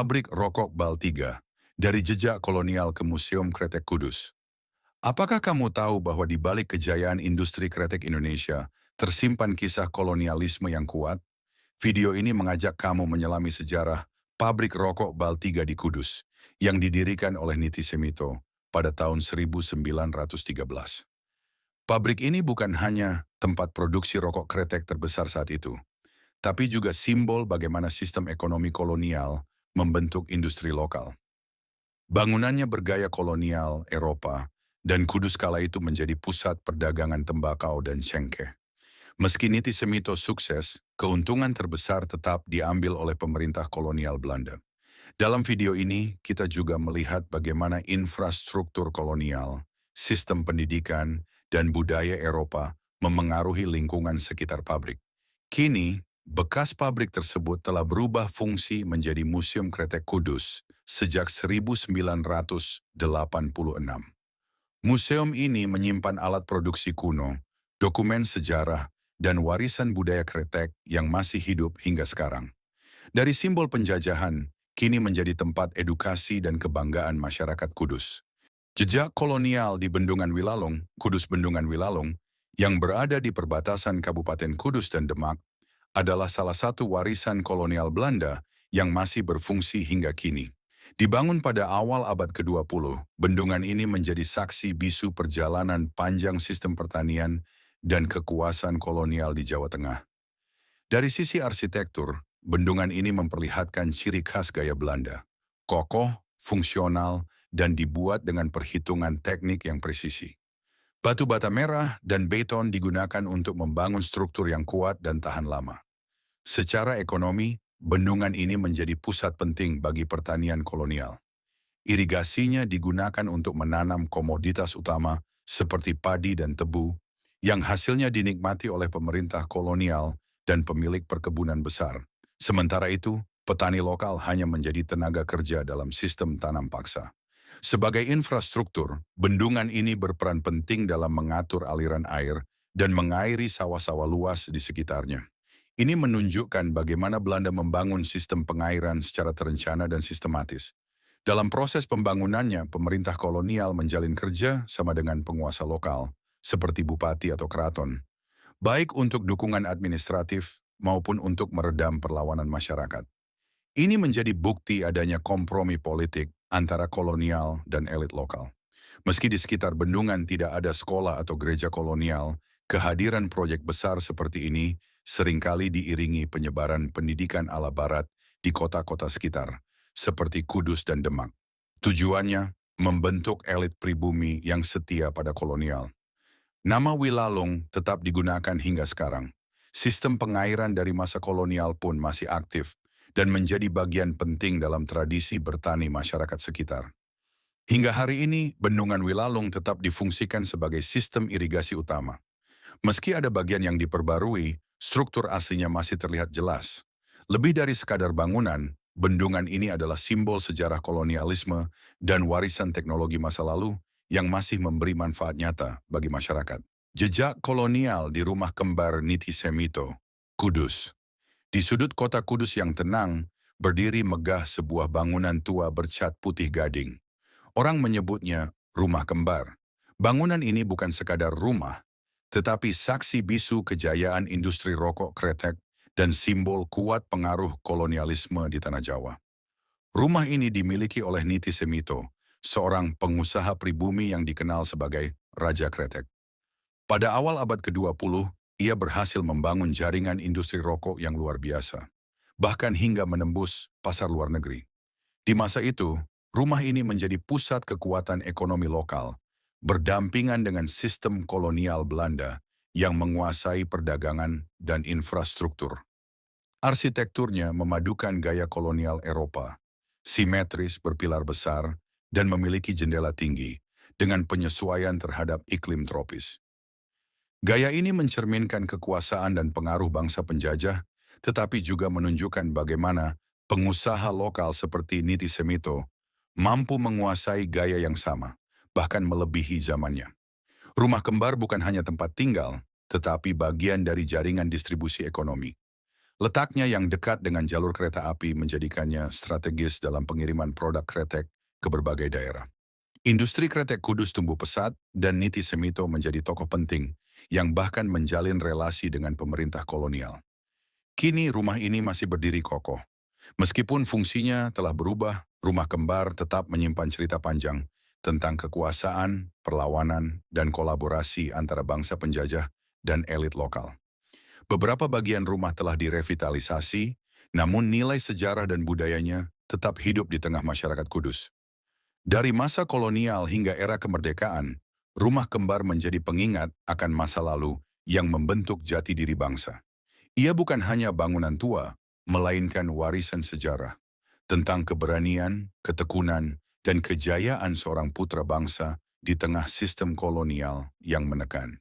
Pabrik Rokok Baltiga, dari jejak kolonial ke Museum Kretek Kudus. Apakah kamu tahu bahwa di balik kejayaan industri kretek Indonesia, tersimpan kisah kolonialisme yang kuat? Video ini mengajak kamu menyelami sejarah pabrik rokok Baltiga di Kudus, yang didirikan oleh Niti Semito pada tahun 1913. Pabrik ini bukan hanya tempat produksi rokok kretek terbesar saat itu, tapi juga simbol bagaimana sistem ekonomi kolonial membentuk industri lokal. Bangunannya bergaya kolonial Eropa, dan Kudus kala itu menjadi pusat perdagangan tembakau dan cengkeh. Meski Niti Semito sukses, keuntungan terbesar tetap diambil oleh pemerintah kolonial Belanda. Dalam video ini, kita juga melihat bagaimana infrastruktur kolonial, sistem pendidikan, dan budaya Eropa memengaruhi lingkungan sekitar pabrik. Kini, bekas pabrik tersebut telah berubah fungsi menjadi Museum Kretek Kudus sejak 1986. Museum ini menyimpan alat produksi kuno, dokumen sejarah, dan warisan budaya kretek yang masih hidup hingga sekarang. Dari simbol penjajahan, kini menjadi tempat edukasi dan kebanggaan masyarakat Kudus. Jejak kolonial di Bendungan Wilalung, Kudus Bendungan Wilalung, yang berada di perbatasan Kabupaten Kudus dan Demak, adalah salah satu warisan kolonial Belanda yang masih berfungsi hingga kini. Dibangun pada awal abad ke-20, bendungan ini menjadi saksi bisu perjalanan panjang sistem pertanian dan kekuasaan kolonial di Jawa Tengah. Dari sisi arsitektur, bendungan ini memperlihatkan ciri khas gaya Belanda. Kokoh, fungsional, dan dibuat dengan perhitungan teknik yang presisi. Batu bata merah dan beton digunakan untuk membangun struktur yang kuat dan tahan lama. Secara ekonomi, bendungan ini menjadi pusat penting bagi pertanian kolonial. Irigasinya digunakan untuk menanam komoditas utama seperti padi dan tebu, yang hasilnya dinikmati oleh pemerintah kolonial dan pemilik perkebunan besar. Sementara itu, petani lokal hanya menjadi tenaga kerja dalam sistem tanam paksa. Sebagai infrastruktur, bendungan ini berperan penting dalam mengatur aliran air dan mengairi sawah-sawah luas di sekitarnya. Ini menunjukkan bagaimana Belanda membangun sistem pengairan secara terencana dan sistematis. Dalam proses pembangunannya, pemerintah kolonial menjalin kerja sama dengan penguasa lokal, seperti bupati atau keraton, baik untuk dukungan administratif maupun untuk meredam perlawanan masyarakat. Ini menjadi bukti adanya kompromi politik antara kolonial dan elit lokal. Meski di sekitar bendungan tidak ada sekolah atau gereja kolonial, kehadiran proyek besar seperti ini seringkali diiringi penyebaran pendidikan ala barat di kota-kota sekitar, seperti Kudus dan Demak. Tujuannya membentuk elit pribumi yang setia pada kolonial. Nama Wilalung tetap digunakan hingga sekarang. Sistem pengairan dari masa kolonial pun masih aktif dan menjadi bagian penting dalam tradisi bertani masyarakat sekitar. Hingga hari ini, Bendungan Wilalung tetap difungsikan sebagai sistem irigasi utama. Meski ada bagian yang diperbarui, struktur aslinya masih terlihat jelas. Lebih dari sekadar bangunan, bendungan ini adalah simbol sejarah kolonialisme dan warisan teknologi masa lalu yang masih memberi manfaat nyata bagi masyarakat. Jejak kolonial di rumah kembar Niti Semito, Kudus. Di sudut kota Kudus yang tenang, berdiri megah sebuah bangunan tua bercat putih gading. Orang menyebutnya rumah kembar. Bangunan ini bukan sekadar rumah, tetapi saksi bisu kejayaan industri rokok kretek dan simbol kuat pengaruh kolonialisme di Tanah Jawa. Rumah ini dimiliki oleh Niti Semito, seorang pengusaha pribumi yang dikenal sebagai Raja Kretek. Pada awal abad ke-20, ia berhasil membangun jaringan industri rokok yang luar biasa, bahkan hingga menembus pasar luar negeri. Di masa itu, rumah ini menjadi pusat kekuatan ekonomi lokal, berdampingan dengan sistem kolonial Belanda yang menguasai perdagangan dan infrastruktur. Arsitekturnya memadukan gaya kolonial Eropa, simetris berpilar besar dan memiliki jendela tinggi dengan penyesuaian terhadap iklim tropis. Gaya ini mencerminkan kekuasaan dan pengaruh bangsa penjajah, tetapi juga menunjukkan bagaimana pengusaha lokal seperti Niti Semito mampu menguasai gaya yang sama, bahkan melebihi zamannya. Rumah kembar bukan hanya tempat tinggal, tetapi bagian dari jaringan distribusi ekonomi. Letaknya yang dekat dengan jalur kereta api menjadikannya strategis dalam pengiriman produk kretek ke berbagai daerah. Industri kretek Kudus tumbuh pesat dan Niti Semito menjadi tokoh penting yang bahkan menjalin relasi dengan pemerintah kolonial. Kini rumah ini masih berdiri kokoh. Meskipun fungsinya telah berubah, rumah kembar tetap menyimpan cerita panjang tentang kekuasaan, perlawanan, dan kolaborasi antara bangsa penjajah dan elit lokal. Beberapa bagian rumah telah direvitalisasi, namun nilai sejarah dan budayanya tetap hidup di tengah masyarakat Kudus. Dari masa kolonial hingga era kemerdekaan, rumah kembar menjadi pengingat akan masa lalu yang membentuk jati diri bangsa. Ia bukan hanya bangunan tua, melainkan warisan sejarah tentang keberanian, ketekunan, dan kejayaan seorang putra bangsa di tengah sistem kolonial yang menekan.